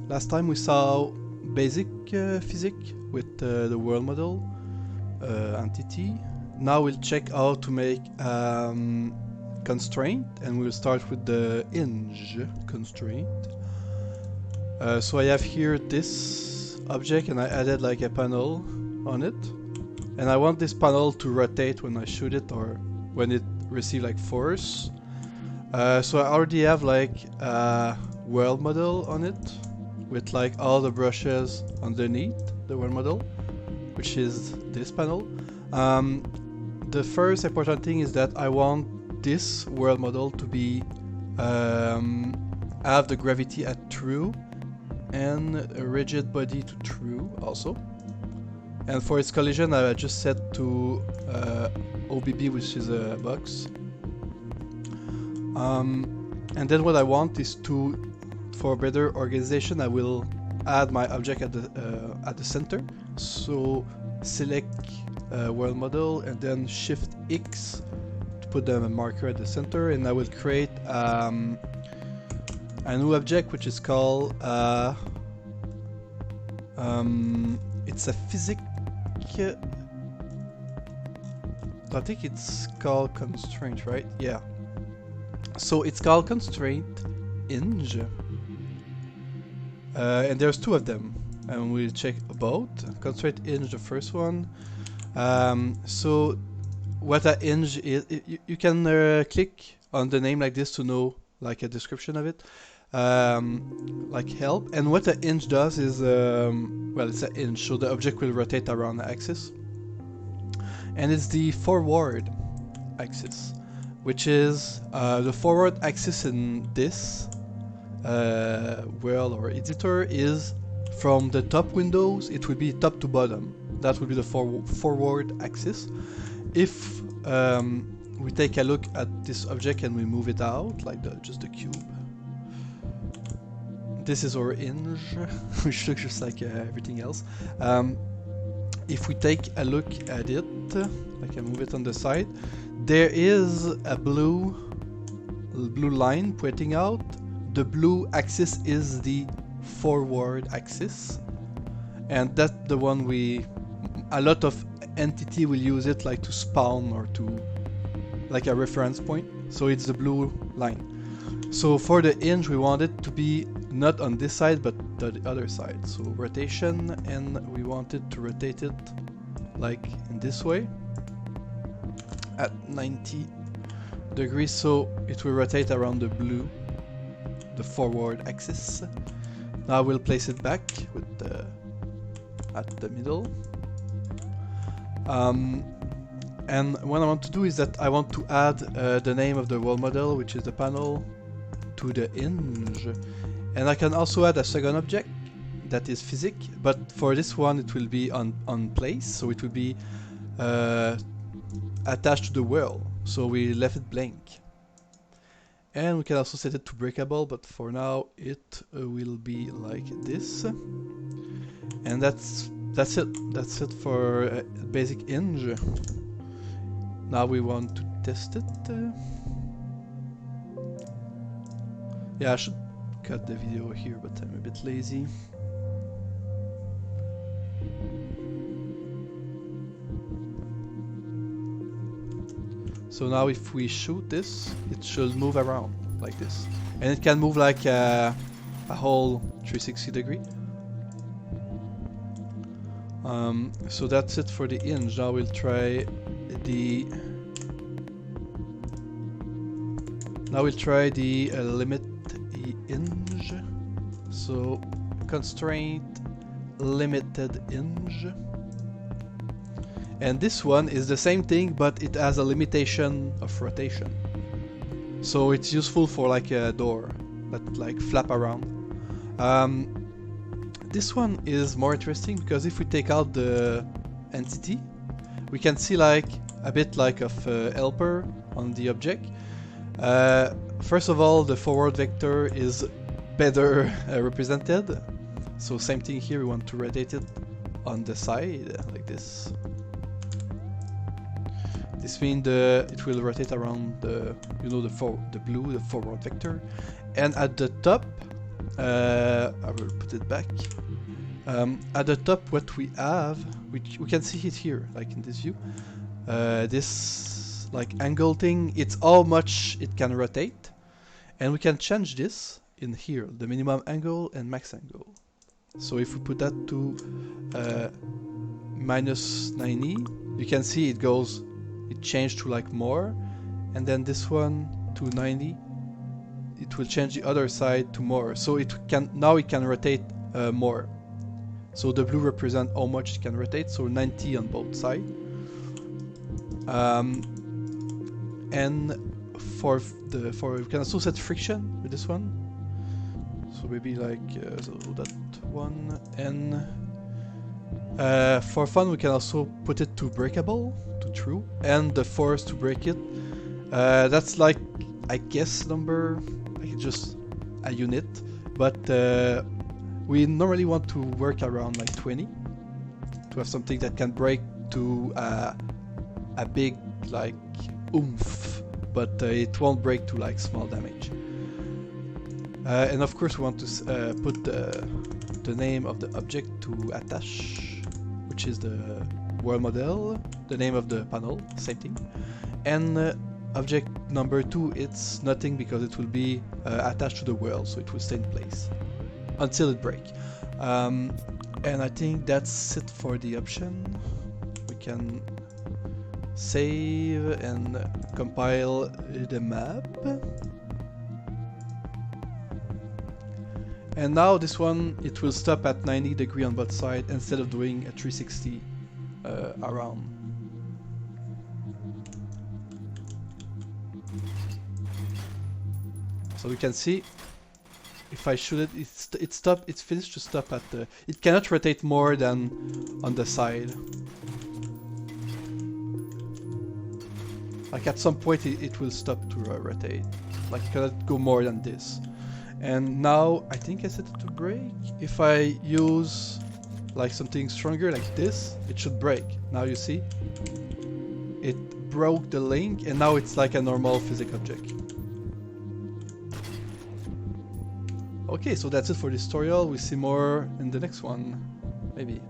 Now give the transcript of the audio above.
Last time we saw basic physic with the world model entity. Now we'll check how to make constraint, and we'll start with the Hinge constraint. So I have here this object and I added like a panel on it, and I want this panel to rotate when I shoot it or when it receives like force. So I already have like a world model on it with like all the brushes underneath the world model, which is this panel. The first important thing is that I want this world model to be have the gravity at true and a rigid body to true also. And for its collision I just set to OBB, which is a box. And then what I want is to, for better organization, I will add my object at the center. So select world model and then Shift X to put a marker at the center, and I will create a new object which is called it's a physic. I think it's called Constraint, right? Yeah. So it's called Constraint Hinge, and there's two of them, and we'll check about Constraint Hinge, the first one. So what a hinge is, you can click on the name like this to know like a description of it, like help. And what a hinge does is, well, it's a hinge, so the object will rotate around the axis, and it's the forward axis, which is the forward axis in this world or editor is from the top windows, it will be top to bottom. That will be the forward axis. If we take a look at this object and we move it out, like just the cube, this is our hinge, which looks just like everything else. If we take a look at it, I can move it on the side, there is a blue line pointing out. The blue axis is the forward axis, and that's the one a lot of entity will use it like to spawn or to like a reference point. So it's the blue line. So for the hinge we want it to be not on this side but the other side. So rotation, and we wanted to rotate it like in this way at 90 degrees, so it will rotate around the blue, the forward axis. Now we'll place it back with at the middle. And what I want to do is that I want to add the name of the world model, which is the panel, to the hinge. And I can also add a second object that is physic, but for this one it will be on place, so it will be attached to the world. So we left it blank. And we can also set it to breakable, but for now it will be like this. And that's it. That's it for basic hinge. Now we want to test it. Yeah, I should cut the video here, but I'm a bit lazy. So now if we shoot this, it should move around like this. And it can move like a whole 360 degree. So that's it for the hinge. Now we'll try the limit hinge. So constraint limited hinge. And this one is the same thing, but it has a limitation of rotation. So it's useful for like a door that like flap around. This one is more interesting because if we take out the entity, we can see like a bit like of helper on the object. First of all, the forward vector is better represented. So same thing here, we want to rotate it on the side like this. This means it will rotate around the blue, the forward vector, and at the top I will put it back. At the top, what we have, which we can see it here, like in this view. This like angle thing, it's how much it can rotate, and we can change this in here, the minimum angle and max angle. So if we put that to minus 90, you can see it goes, it changed to like more, and then this one to 90, it will change the other side to more. So it can, now it can rotate more. So the blue represents how much it can rotate, so 90 on both sides. And for we can also set friction with this one. So maybe like so that one, and for fun we can also put it to breakable, to true, and the force to break it. That's like, I guess, number, like just a unit, but we normally want to work around like 20 to have something that can break to a big like oomph, but it won't break to like small damage. And of course we want to put the name of the object to attach, which is the world model, the name of the panel, same thing. And object number 2, it's nothing because it will be attached to the world, so it will stay in place until it breaks. And I think that's it for the option. We can save and compile the map. And now this one, it will stop at 90 degrees on both sides instead of doing a 360 around. So we can see, if I shoot it, it's finished to stop at the, it cannot rotate more than on the side. Like at some point it will stop to rotate. Like it cannot go more than this. And now I think I set it to break. If I use like something stronger like this, it should break. Now you see, it broke the link, and now it's like a normal physics object. Okay, so that's it for this tutorial. We'll see more in the next one, maybe.